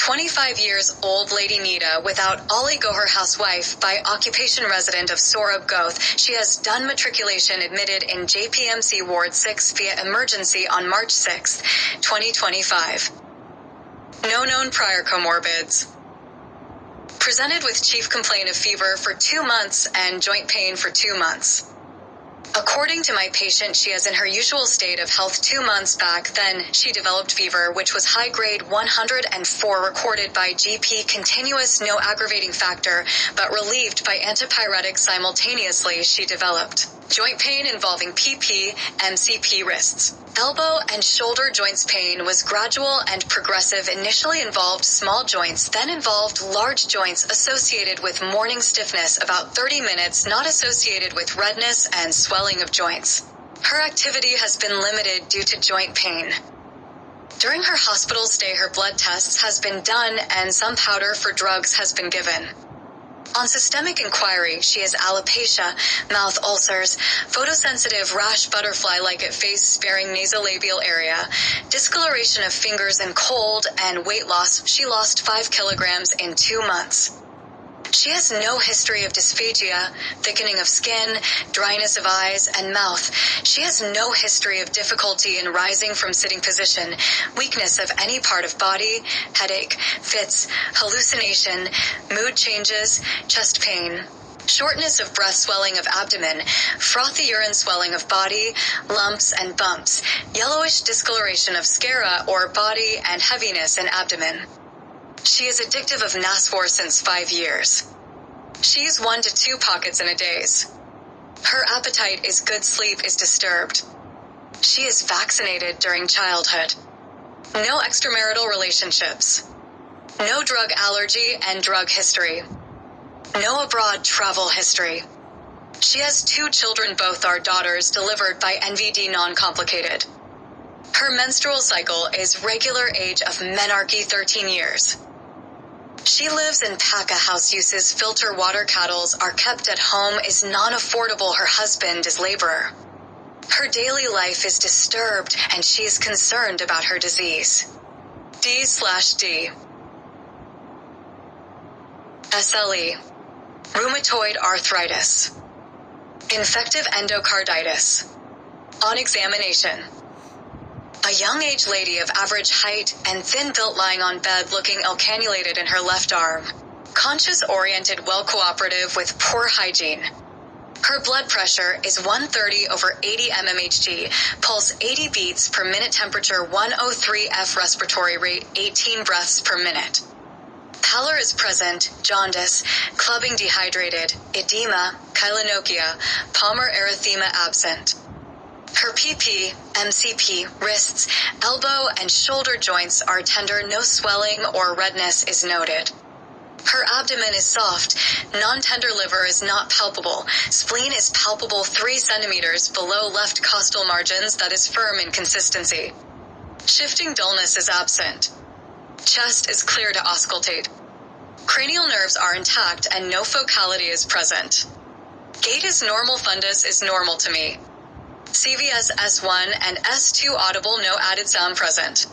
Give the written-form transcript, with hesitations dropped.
25-years-old Lady Nita without oligoher housewife by occupation resident of Sorab Goth. She has done matriculation admitted in JPMC Ward 6 via emergency on March 6, 2025. No known prior comorbids. Presented with chief complaint of fever for 2 months and joint pain for 2 months. According to my patient, she is in her usual state of health 2 months back. Then, she developed fever, which was high grade 104 recorded by GP, continuous, no aggravating factor, but relieved by antipyretic simultaneously. She developed joint pain involving PP, MCP wrists. Elbow and shoulder joints pain was gradual and progressive. Initially involved small joints, then involved large joints associated with morning stiffness about 30 minutes, not associated with redness and swelling of joints. Her activity has been limited due to joint pain. During her hospital stay, her blood tests has been done and some powder for drugs has been given. On systemic inquiry, she has alopecia, mouth ulcers, photosensitive rash, butterfly-like at face-sparing nasolabial area, discoloration of fingers and cold, and weight loss. She lost 5 kilograms in 2 months. She has no history of dysphagia, thickening of skin, dryness of eyes and mouth. She has no history of difficulty in rising from sitting position, weakness of any part of body, headache, fits, hallucination, mood changes, chest pain, shortness of breath, swelling of abdomen, frothy urine, swelling of body, lumps and bumps, yellowish discoloration of sclera or body, and heaviness in abdomen. She is addictive of Nasfor since 5 years. She is 1 to 2 pockets in a days. Her appetite is good, sleep is disturbed. She is vaccinated during childhood. No extramarital relationships. No drug allergy and drug history. No abroad travel history. She has 2 children, both are daughters, delivered by NVD, non-complicated. Her menstrual cycle is regular, age of menarche 13 years. She lives in Paca house, uses filter water, cattle are kept at home, is non-affordable, her husband is laborer. Her daily life is disturbed and she is concerned about her disease. D/D. SLE. Rheumatoid arthritis. Infective endocarditis. On examination. A young age lady of average height and thin built, lying on bed, looking ill, cannulated in her left arm. Conscious, oriented, well, cooperative with poor hygiene. Her blood pressure is 130/80 mmHg, pulse 80 beats per minute, temperature 103 F, respiratory rate 18 breaths per minute. Pallor is present, jaundice, clubbing, dehydrated, edema, chylinochia, palmar erythema absent. Her PP, MCP, wrists, elbow, and shoulder joints are tender, no swelling or redness is noted. Her abdomen is soft, non-tender, liver is not palpable, spleen is palpable 3 centimeters below left costal margins, that is firm in consistency. Shifting dullness is absent. Chest is clear to auscultate. Cranial nerves are intact and no focality is present. Gait is normal, fundus is normal to me. CVS S1 and S2 audible, no added sound present.